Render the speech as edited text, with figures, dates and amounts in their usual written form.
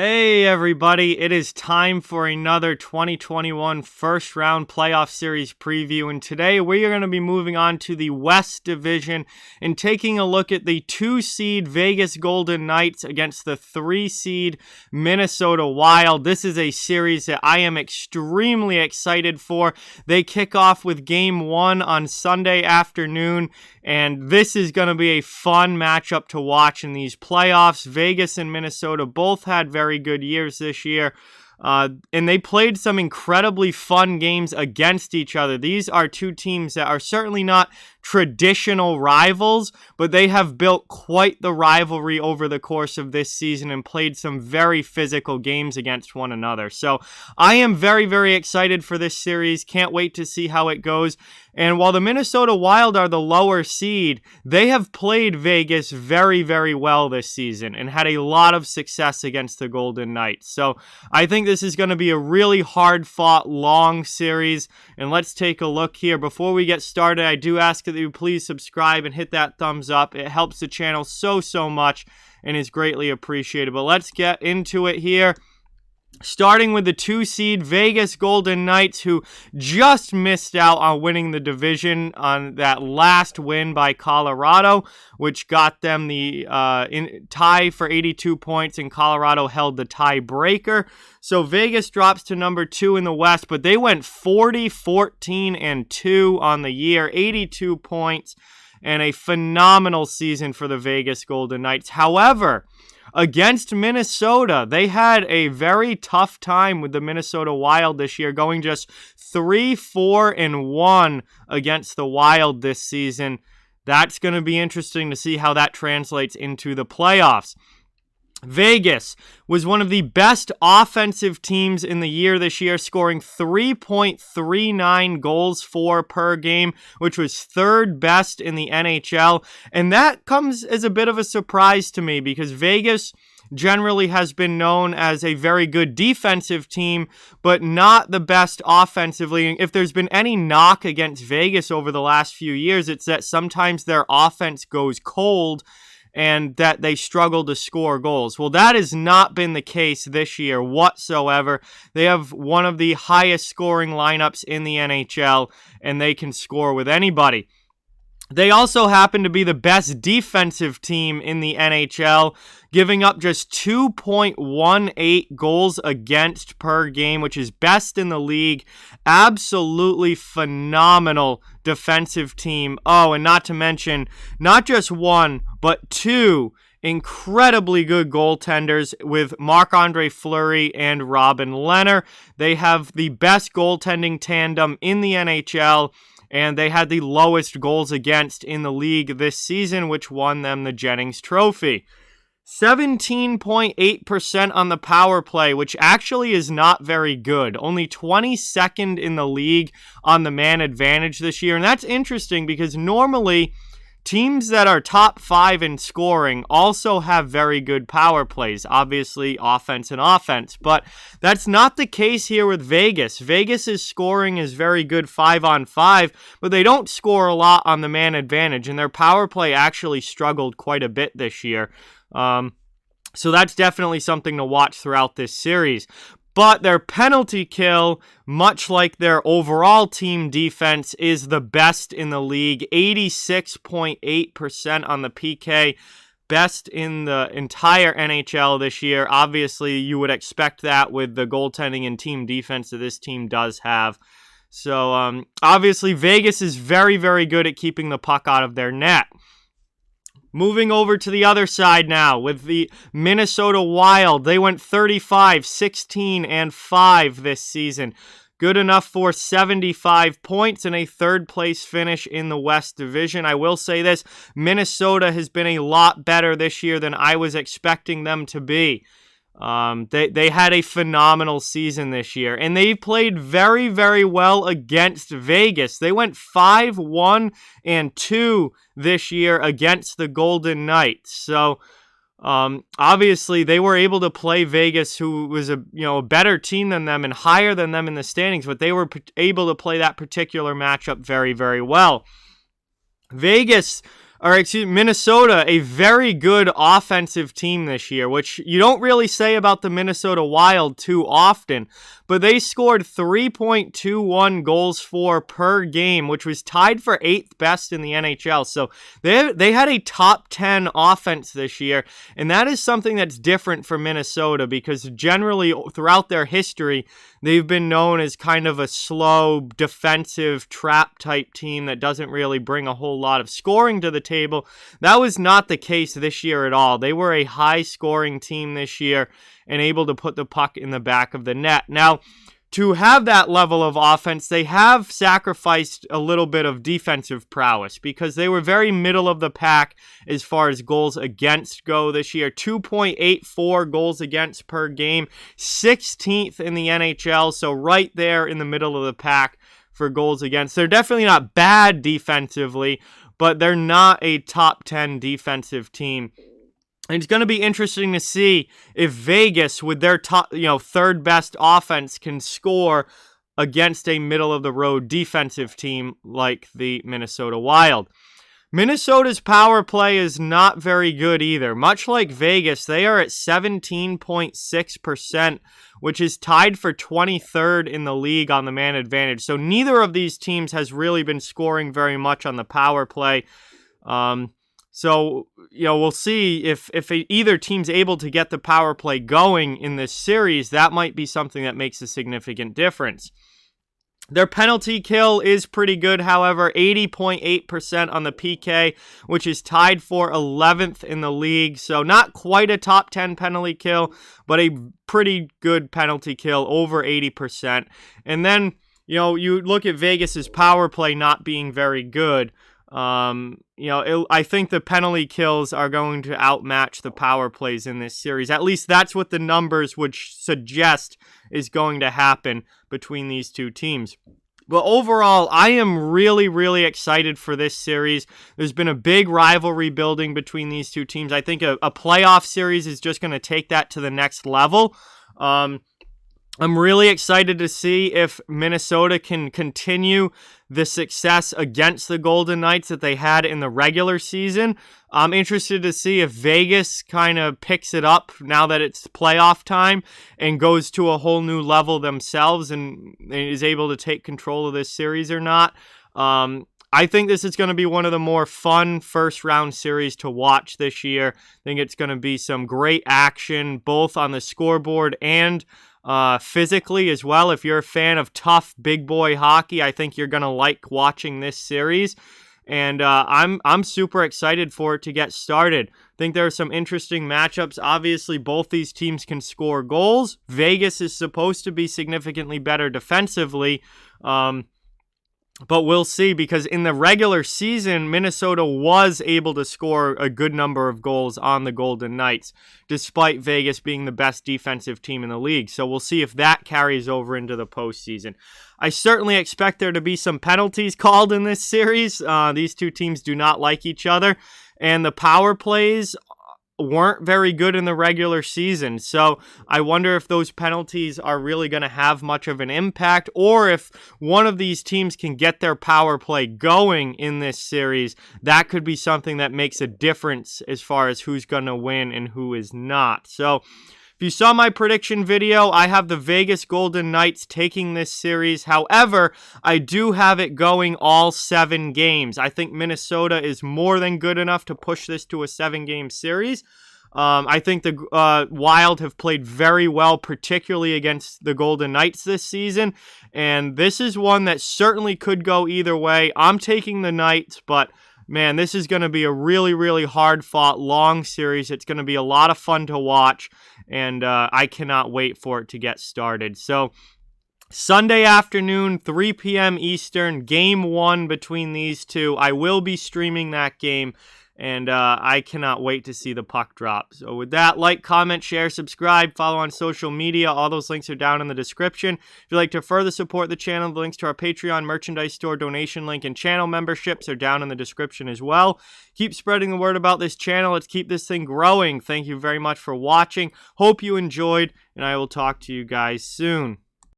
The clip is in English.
Hey everybody, it is time for another 2021 first round playoff series preview, and today we are going to be moving on to the West Division and taking a look at the 2-seed Vegas Golden Knights against the 3-seed Minnesota Wild. This is a series that I am extremely excited for. They kick off with Game 1 on Sunday afternoon, and this is going to be a fun matchup to watch in these playoffs. Vegas and Minnesota both had very good years this year. And they played some incredibly fun games against each other. These are two teams that are certainly not traditional rivals, but they have built quite the rivalry over the course of this season and played some very physical games against one another. So I am very, very excited for this series. Can't wait to see how it goes. And while the Minnesota Wild are the lower seed, they have played Vegas very, very well this season and had a lot of success against the Golden Knights. So I think this is going to be a really hard-fought, long series. And let's take a look here. Before we get started, I do ask that you please subscribe and hit that thumbs up. It helps the channel so much and is greatly appreciated. But let's get into it here. Starting with the 2-seed Vegas Golden Knights, who just missed out on winning the division on that last win by Colorado, which got them the tie for 82 points, and Colorado held the tiebreaker. So Vegas drops to number 2 in the West, but they went 40-14-2 on the year, 82 points, and a phenomenal season for the Vegas Golden Knights. However, against Minnesota, they had a very tough time with the Minnesota Wild this year, going just 3-4-1 against the Wild this season. That's going to be interesting to see how that translates into the playoffs. Vegas was one of the best offensive teams in the year this year, scoring 3.39 goals for per game, which was third best in the NHL. And that comes as a bit of a surprise to me because Vegas generally has been known as a very good defensive team, but not the best offensively. If there's been any knock against Vegas over the last few years, it's that sometimes their offense goes cold and that they struggle to score goals. Well, that has not been the case this year whatsoever. They have one of the highest scoring lineups in the NHL, and they can score with anybody. They also happen to be the best defensive team in the NHL, giving up just 2.18 goals against per game, which is best in the league. Absolutely phenomenal defensive team. Oh, and not to mention, not just one, but two incredibly good goaltenders with Marc-Andre Fleury and Robin Lehner. They have the best goaltending tandem in the NHL, and they had the lowest goals against in the league this season, which won them the Jennings Trophy. 17.8% on the power play, which actually is not very good. Only 22nd in the league on the man advantage this year. And that's interesting because normally teams that are top 5 in scoring also have very good power plays, obviously offense and offense, but that's not the case here with Vegas. Vegas's scoring is very good 5-on-5, but they don't score a lot on the man advantage, and their power play actually struggled quite a bit this year. So that's definitely something to watch throughout this series. But their penalty kill, much like their overall team defense, is the best in the league. 86.8% on the PK. Best in the entire NHL this year. Obviously, you would expect that with the goaltending and team defense that this team does have. So, obviously, Vegas is very, very good at keeping the puck out of their net. Moving over to the other side now with the Minnesota Wild. They went 35-16-5 this season. Good enough for 75 points and a third-place finish in the West Division. I will say this, Minnesota has been a lot better this year than I was expecting them to be. They had a phenomenal season this year, and they played very, very well against Vegas. They went 5-1-2 this year against the Golden Knights. So, obviously, they were able to play Vegas, who was a better team than them and higher than them in the standings, but they were able to play that particular matchup very, very well. Vegas Minnesota, a very good offensive team this year, which you don't really say about the Minnesota Wild too often, but they scored 3.21 goals for per game, which was tied for 8th best in the NHL. So they had a top 10 offense this year, and that is something that's different for Minnesota because generally throughout their history, they've been known as kind of a slow, defensive, trap-type team that doesn't really bring a whole lot of scoring to the table. That was not the case this year at all. They were a high-scoring team this year and able to put the puck in the back of the net. Now, to have that level of offense, they have sacrificed a little bit of defensive prowess because they were very middle of the pack as far as goals against go this year. 2.84 goals against per game, 16th in the NHL, so right there in the middle of the pack for goals against. They're definitely not bad defensively, but they're not a top 10 defensive team. And it's going to be interesting to see if Vegas, with their top, third best offense, can score against a middle-of-the-road defensive team like the Minnesota Wild. Minnesota's power play is not very good either. Much like Vegas, they are at 17.6%, which is tied for 23rd in the league on the man advantage. So neither of these teams has really been scoring very much on the power play. So, we'll see if either team's able to get the power play going in this series. That might be something that makes a significant difference. Their penalty kill is pretty good, however, 80.8% on the PK, which is tied for 11th in the league. So not quite a top 10 penalty kill, but a pretty good penalty kill, over 80%. And then, you look at Vegas's power play not being very good. I think the penalty kills are going to outmatch the power plays in this series. At least that's what the numbers would suggest is going to happen between these two teams. But overall, I am really, really excited for this series. There's been a big rivalry building between these two teams. I think a playoff series is just going to take that to the next level. I'm really excited to see if Minnesota can continue the success against the Golden Knights that they had in the regular season. I'm interested to see if Vegas kind of picks it up now that it's playoff time and goes to a whole new level themselves and is able to take control of this series or not. I think this is going to be one of the more fun first-round series to watch this year. I think it's going to be some great action, both on the scoreboard and physically as well. If you're a fan of tough big boy hockey, I think you're going to like watching this series. And I'm super excited for it to get started. I think there are some interesting matchups. Obviously, both these teams can score goals. Vegas is supposed to be significantly better defensively. But we'll see, because in the regular season, Minnesota was able to score a good number of goals on the Golden Knights, despite Vegas being the best defensive team in the league. So we'll see if that carries over into the postseason. I certainly expect there to be some penalties called in this series. These two teams do not like each other, and the power plays weren't very good in the regular season. So I wonder if those penalties are really going to have much of an impact, or if one of these teams can get their power play going in this series. That could be something that makes a difference as far as who's going to win and who is not. So if you saw my prediction video, I have the Vegas Golden Knights taking this series. However, I do have it going all 7 games. I think Minnesota is more than good enough to push this to a 7-game series. I think the Wild have played very well, particularly against the Golden Knights this season. And this is one that certainly could go either way. I'm taking the Knights, but man, this is going to be a really, really hard-fought, long series. It's going to be a lot of fun to watch, and I cannot wait for it to get started. So Sunday afternoon, 3 p.m. Eastern, Game 1 between these two. I will be streaming that game, and I cannot wait to see the puck drop. So with that, like, comment, share, subscribe, follow on social media. All those links are down in the description. If you'd like to further support the channel, the links to our Patreon merchandise store donation link and channel memberships are down in the description as well. Keep spreading the word about this channel. Let's keep this thing growing. Thank you very much for watching. Hope you enjoyed, and I will talk to you guys soon.